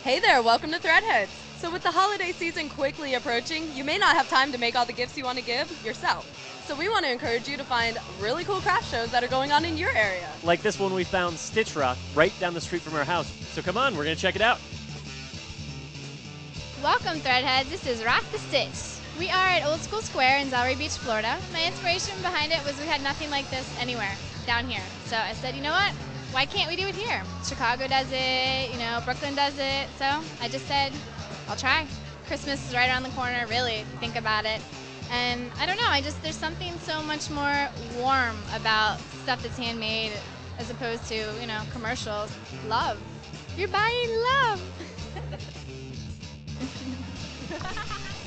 Hey there, welcome to Threadheads. So with the holiday season quickly approaching, you may not have time to make all the gifts you want to give yourself. So we want to encourage you to find really cool craft shows that are going on in your area. Like this one we found, Stitch Rock, right down the street from our house. So come on, we're going to check it out. Welcome, Threadheads. This is Rock the Stitch. We are at Old School Square in Delray Beach, Florida. My inspiration behind it was we had nothing like this anywhere down here. So I said, you know what? Why can't we do it here? Chicago does it, Brooklyn does it. So I just said, I'll try. Christmas is right around the corner, really, if you think about it. And I don't know, there's something so much more warm about stuff that's handmade as opposed to, commercials. Love. You're buying love.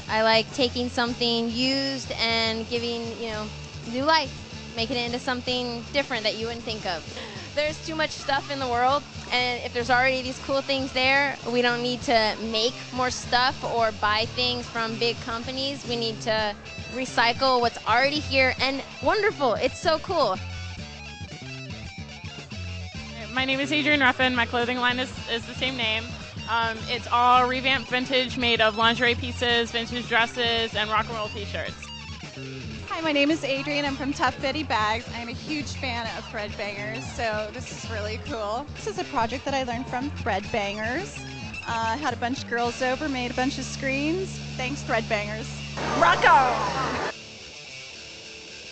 I like taking something used and giving, new life, making it into something different that you wouldn't think of. There's too much stuff in the world, and if there's already these cool things there, we don't need to make more stuff or buy things from big companies. We need to recycle what's already here and wonderful. It's so cool. My name is Adrianne Ruffin. My clothing line is the same name. It's all revamped vintage, made of lingerie pieces, vintage dresses, and rock and roll t-shirts. Hi, my name is Adrianne. I'm from Tuffbetty Bags. I'm a huge fan of Threadbangers, so this is really cool. This is a project that I learned from Threadbangers. I had a bunch of girls over, made a bunch of screens. Thanks, Threadbangers. Rock on!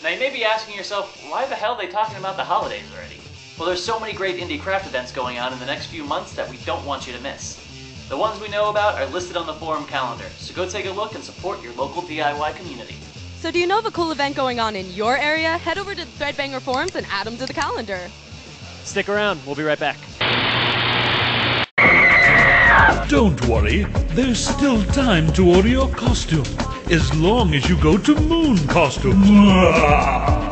Now you may be asking yourself, why the hell are they talking about the holidays already? Well, there's so many great indie craft events going on in the next few months that we don't want you to miss. The ones we know about are listed on the forum calendar, so go take a look and support your local DIY community. So do you know of a cool event going on in your area? Head over to the Threadbanger forums and add them to the calendar. Stick around, we'll be right back. Don't worry, there's still time to order your costume, as long as you go to Moon Costumes.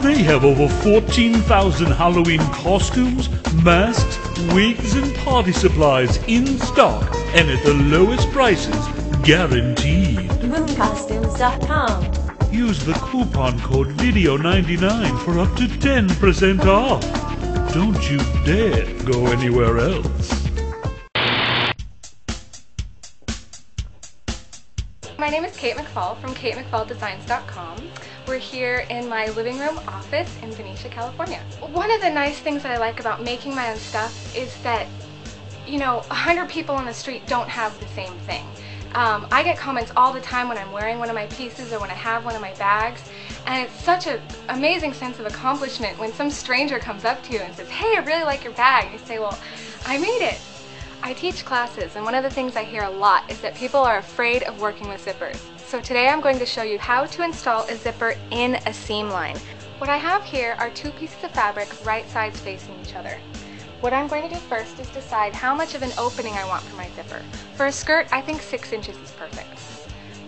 They have over 14,000 Halloween costumes, masks, wigs, and party supplies in stock and at the lowest prices, guaranteed. MoonCostumes.com. Use the coupon code VIDE099 for up to 10% off. Don't you dare go anywhere else. My name is Kate McFaul from KateMcFaulDesigns.com. We're here in my living room office in Benicia, California. One of the nice things that I like about making my own stuff is that, 100 people on the street don't have the same thing. I get comments all the time when I'm wearing one of my pieces or when I have one of my bags, and it's such an amazing sense of accomplishment when some stranger comes up to you and says, hey, I really like your bag, and you say, well, I made it. I teach classes, and one of the things I hear a lot is that people are afraid of working with zippers. So today I'm going to show you how to install a zipper in a seam line. What I have here are two pieces of fabric right sides facing each other. What I'm going to do first is decide how much of an opening I want for my zipper. For a skirt, I think 6 inches is perfect.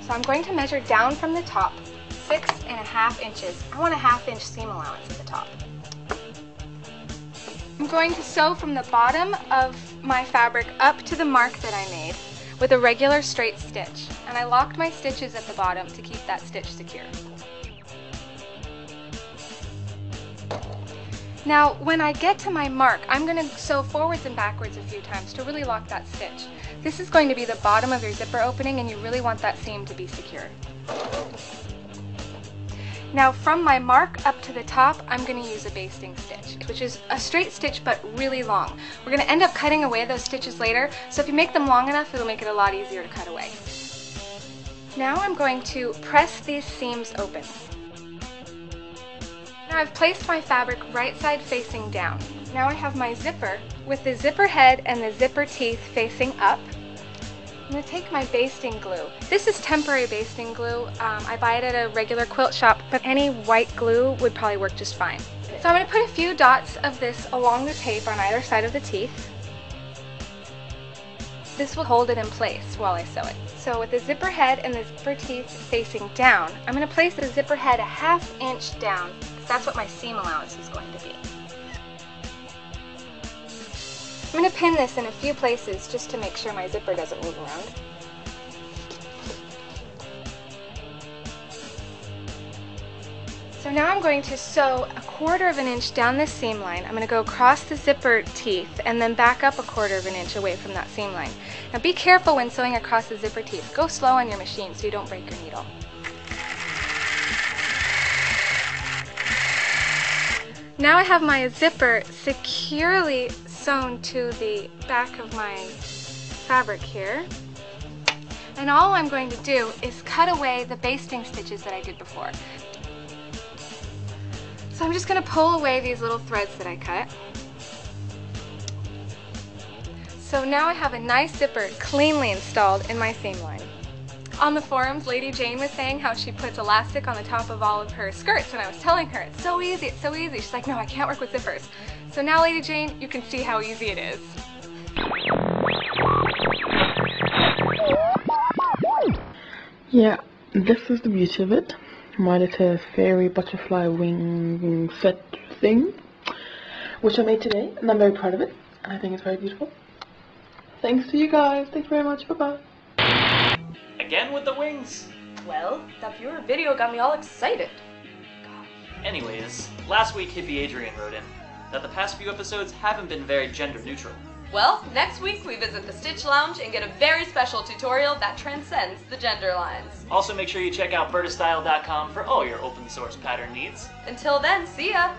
So I'm going to measure down from the top, 6.5 inches. I want a 1/2 inch seam allowance at the top. I'm going to sew from the bottom of my fabric up to the mark that I made with a regular straight stitch. And I locked my stitches at the bottom to keep that stitch secure. Now, when I get to my mark, I'm going to sew forwards and backwards a few times to really lock that stitch. This is going to be the bottom of your zipper opening, and you really want that seam to be secure. Now, from my mark up to the top, I'm going to use a basting stitch, which is a straight stitch but really long. We're going to end up cutting away those stitches later, so if you make them long enough, it'll make it a lot easier to cut away. Now I'm going to press these seams open. Now I've placed my fabric right side facing down. Now I have my zipper with the zipper head and the zipper teeth facing up. I'm going to take my basting glue. This is temporary basting glue. I buy it at a regular quilt shop, but any white glue would probably work just fine. So I'm going to put a few dots of this along the tape on either side of the teeth. This will hold it in place while I sew it. So with the zipper head and the zipper teeth facing down, I'm going to place the zipper head a 1/2 inch down, because that's what my seam allowance is going to be. I'm going to pin this in a few places just to make sure my zipper doesn't move around. So now I'm going to sew 1/4 inch down this seam line. I'm going to go across the zipper teeth and then back up 1/4 inch away from that seam line. Now be careful when sewing across the zipper teeth. Go slow on your machine so you don't break your needle. Now I have my zipper securely sewn to the back of my fabric here. And all I'm going to do is cut away the basting stitches that I did before. So I'm just going to pull away these little threads that I cut. So now I have a nice zipper cleanly installed in my seam line. On the forums, Lady Jane was saying how she puts elastic on the top of all of her skirts, and I was telling her, it's so easy, it's so easy. She's like, no, I can't work with zippers. So now, Lady Jane, you can see how easy it is. Yeah, this is the beauty of it. My little fairy butterfly wing set thing, which I made today, and I'm very proud of it, and I think it's very beautiful. Thanks to you guys. Thanks very much. Bye-bye. Again with the wings. Well, that viewer video got me all excited. Anyways, last week Hippie Adrianne wrote in that the past few episodes haven't been very gender neutral. Well, next week we visit the Stitch Lounge and get a very special tutorial that transcends the gender lines. Also make sure you check out BurdaStyle.com for all your open source pattern needs. Until then, see ya!